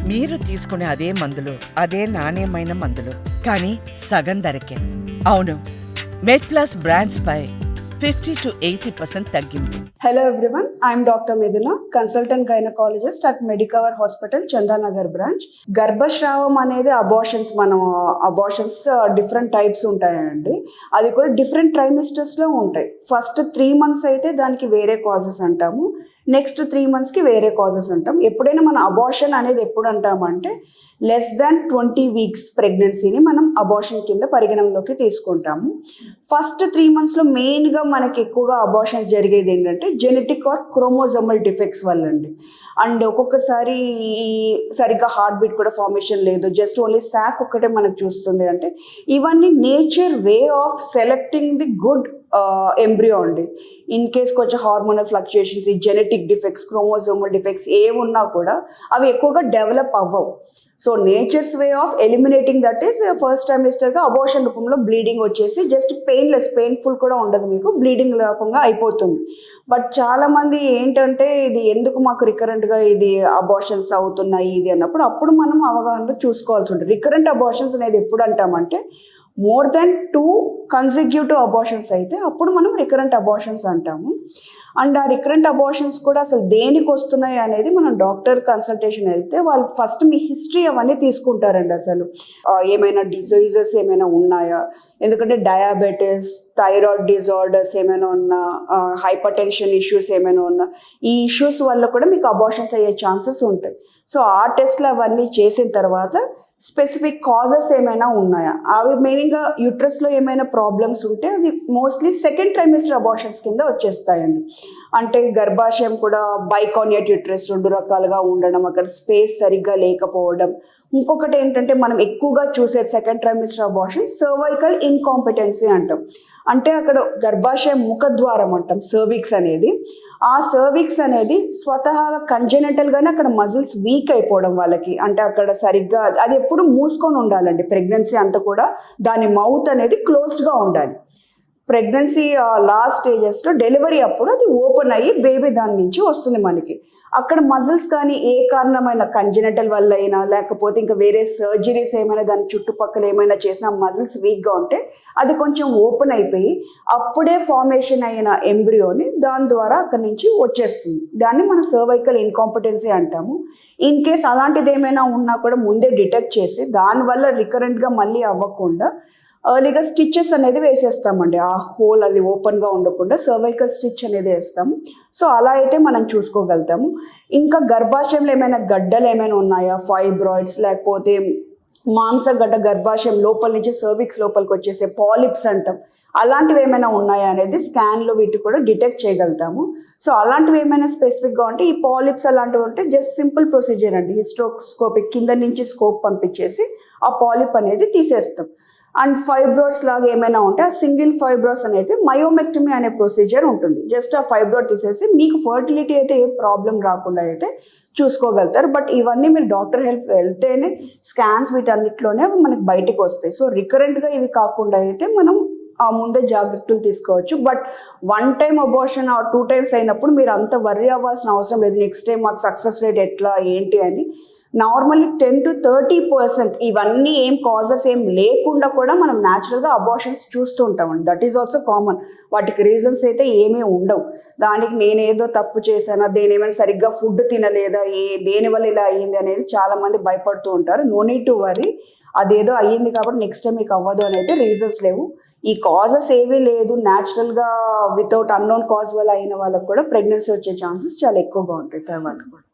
మీరు తీసుకునే అదే మందులు, అదే నాణ్యమైన మందులు, కానీ సగం ధరకే. అవును, మెడ్ప్లస్ బ్రాండ్స్ పై 50-80% తగ్గింపు. Hello everyone, I am Dr. Midhuna, consultant gynecologist at Medicover Hospital, Chandanagar branch. గర్భస్రావం అనేది అబార్షన్స్ డిఫరెంట్ టైప్స్ ఉంటాయండి. అది కూడా డిఫరెంట్ ట్రైమిస్టర్స్లో ఉంటాయి. ఫస్ట్ 3 months అయితే దానికి వేరే కాజెస్ అంటాము, నెక్స్ట్ 3 monthsకి వేరే కాజెస్ అంటాం. ఎప్పుడైనా మనం అబార్షన్ అనేది ఎప్పుడు అంటామంటే less than 20 weeks ప్రెగ్నెన్సీని మనం అబార్షన్ కింద పరిగణనలోకి తీసుకుంటాము. ఫస్ట్ 3 monthsలో మెయిన్గా మనకి ఎక్కువగా అబార్షన్స్ జరిగేది ఏంటంటే జెనెటిక్ ఆర్ క్రోమోజోమల్ డిఫెక్ట్స్ వల్ల అండి. అండ్ ఒక్కొక్కసారి సరిగ్గా హార్ట్ బీట్ కూడా ఫార్మేషన్ లేదు, జస్ట్ ఓన్లీ శాక్ ఒక్కటే మనకు చూస్తుంది. అంటే ఇవన్నీ nature way of selecting the good embryo అండి. ఇన్ కేస్ కొంచెం హార్మోనల్ ఫ్లక్చుయేషన్స్, ఈ జెనెటిక్ డిఫెక్ట్స్, క్రోమోజోమల్ డిఫెక్ట్స్ ఏమున్నా కూడా అవి ఎక్కువగా డెవలప్ అవ్వవు. So nature's way of eliminating that is first ట్రైమిస్టర్గా అబార్షన్ రూపంలో బ్లీడింగ్ వచ్చేసి జస్ట్ పెయిన్ఫుల్ కూడా ఉండదు, మీకు బ్లీడింగ్ రూపంగా అయిపోతుంది. బట్ చాలామంది ఏంటంటే ఇది ఎందుకు మాకు రికరెంట్గా ఇది అబార్షన్స్ అవుతున్నాయి ఇది అన్నప్పుడు అప్పుడు మనం అవగాహనలో చూసుకోవాల్సి ఉంటుంది. రికరెంట్ అబార్షన్స్ అనేది ఎప్పుడు అంటామంటే మోర్ దెన్ 2 కన్సిక్యూటివ్ అబార్షన్స్ అయితే అప్పుడు మనం రికరెంట్ అబార్షన్స్ అంటాము. అండ్ ఆ రికరెంట్ అబార్షన్స్ కూడా అసలు దేనికి వస్తున్నాయి అనేది మనం డాక్టర్ కన్సల్టేషన్ వెళ్తే వాళ్ళు ఫస్ట్ మీ హిస్టరీ అవన్నీ తీసుకుంటారండి. అసలు ఏమైనా డిజీజెస్ ఏమైనా ఉన్నాయా, ఎందుకంటే డయాబెటీస్, థైరాయిడ్ డిజార్డర్స్ ఏమైనా ఉన్నా, హైపర్ టెన్షన్ ఇష్యూస్ ఏమైనా ఉన్నా, ఈ ఇష్యూస్ వల్ల కూడా మీకు అబార్షన్స్ అయ్యే ఛాన్సెస్ ఉంటాయి. సో ఆ టెస్ట్లు అవన్నీ చేసిన తర్వాత స్పెసిఫిక్ కాజెస్ ఏమైనా ఉన్నాయా, అవి మెయిన్గా యూట్రస్లో ఏమైనా ప్రాబ్లమ్స్ ఉంటే అది మోస్ట్లీ సెకండ్ ట్రైమిస్టర్ అబార్షన్స్ కింద వచ్చేస్తాయండి. అంటే గర్భాశయం కూడా బైకానియట్ యూట్రస్ 2 రకాలుగా ఉండడం, అక్కడ స్పేస్ సరిగ్గా లేకపోవడం. ఇంకొకటి ఏంటంటే మనం ఎక్కువగా చూసేది second trimester abortion cervical incompetency అంటాం. అంటే అక్కడ గర్భాశయం ముఖద్వారం అంటాం సర్విక్స్ అనేది. ఆ సర్విక్స్ అనేది స్వతహాగా కంజెనటల్గానే అక్కడ మజిల్స్ వీక్ అయిపోవడం వాళ్ళకి, అంటే అక్కడ సరిగ్గా అది ఎప్పుడు మూసుకొని ఉండాలండి. ప్రెగ్నెన్సీ అంతా కూడా దాని మౌత్ అనేది క్లోజ్డ్గా ఉండాలి. ప్రెగ్నెన్సీ లాస్ట్ స్టేజెస్లో డెలివరీ అప్పుడు అది ఓపెన్ అయ్యి బేబీ దాని నుంచి వస్తుంది మనకి. అక్కడ మజిల్స్ కానీ ఏ కారణమైన కంజెనటల్ వల్ల అయినా లేకపోతే ఇంకా వేరే సర్జరీస్ ఏమైనా దాని చుట్టుపక్కల ఏమైనా చేసిన మజిల్స్ వీక్గా ఉంటే అది కొంచెం ఓపెన్ అయిపోయి అప్పుడే ఫార్మేషన్ అయిన ఎంబ్రియోని దాని ద్వారా అక్కడి నుంచి వచ్చేస్తుంది. దాన్ని మనం సర్వైకల్ ఇన్కాంపిటెన్సీ అంటాము. ఇన్ కేస్ అలాంటిది ఏమైనా ఉన్నా కూడా ముందే డిటెక్ట్ చేసి దానివల్ల రికరెంట్గా మళ్ళీ అవ్వకుండా ఎర్లీగా స్టిచెస్ అనేది వేసేస్తామండి. ఆ హోల్ అది ఓపెన్గా ఉండకుండా సర్వైకల్ స్టిచ్ అనేది వేస్తాము. సో అలా అయితే మనం చూసుకోగలుగుతాము. ఇంకా గర్భాశయంలో ఏమైనా గడ్డలు ఏమైనా ఉన్నాయా, ఫైబ్రాయిడ్స్ లేకపోతే మాంసగడ్డ గర్భాశయం లోపల నుంచి సర్విక్స్ లోపలికి వచ్చేసే పాలిప్స్ అంటాం, అలాంటివి ఏమైనా ఉన్నాయా అనేది స్కాన్లో వీటి కూడా డిటెక్ట్ చేయగలుగుతాము. సో అలాంటివి ఏమైనా స్పెసిఫిక్గా ఉంటే ఈ పాలిప్స్ అలాంటివి ఉంటే జస్ట్ సింపుల్ ప్రొసీజర్ అండి, హిస్ట్రోస్కోపిక్ కింద నుంచి స్కోప్ పంపించేసి ఆ పాలిప్ అనేది తీసేస్తాం. అండ్ ఫైబ్రాయిడ్స్ లాగా ఏమైనా ఉంటే ఆ సింగిల్ ఫైబ్రాయిడ్స్ అనేది మయోమెక్టమీ అనే ప్రొసీజర్ ఉంటుంది. జస్ట్ ఆ ఫైబ్రాయిడ్ తీసేసి మీకు ఫర్టిలిటీ అయితే ఏ ప్రాబ్లం రాకుండా అయితే చూసుకోగలుగుతారు. బట్ ఇవన్నీ మీరు డాక్టర్ హెల్ప్ వెళ్తేనే స్కాన్స్ వీటన్నిటిలోనే మనకి బయటకు వస్తాయి. సో రికరెంట్గా ఇవి కాకుండా అయితే మనం ముందే జాగ్రత్తలు తీసుకోవచ్చు. బట్ 1 time అబార్షన్ 2 times అయినప్పుడు మీరు అంత వర్రీ అవ్వాల్సిన అవసరం లేదు. నెక్స్ట్ టైం మాకు సక్సెస్ రేట్ ఎట్లా ఏంటి అని. నార్మల్లీ 10-30% ఇవన్నీ ఏం కాజెస్ ఏం లేకుండా కూడా మనం న్యాచురల్గా అబార్షన్స్ చూస్తూ ఉంటామండి. That is also common. వాటికి రీజన్స్ అయితే ఏమీ ఉండవు. దానికి నేనేదో తప్పు చేశానా, దేనేమైనా సరిగ్గా ఫుడ్ తినలేదా, దేనివల్ల ఇలా అయ్యింది అనేది చాలామంది భయపడుతూ ఉంటారు. No need to worry. అదేదో అయ్యింది కాబట్టి నెక్స్ట్ టైం మీకు అవ్వదు అని అయితే రీజన్స్ లేవు. ఈ కాజెస్ ఏవీ లేదు, న్యాచురల్గా వితౌట్ అన్నోన్ కాజ్ వల్ల అయిన వాళ్ళకు కూడా ప్రెగ్నెన్సీ వచ్చే ఛాన్సెస్ చాలా ఎక్కువగా ఉంటాయి తర్వాత కూడా.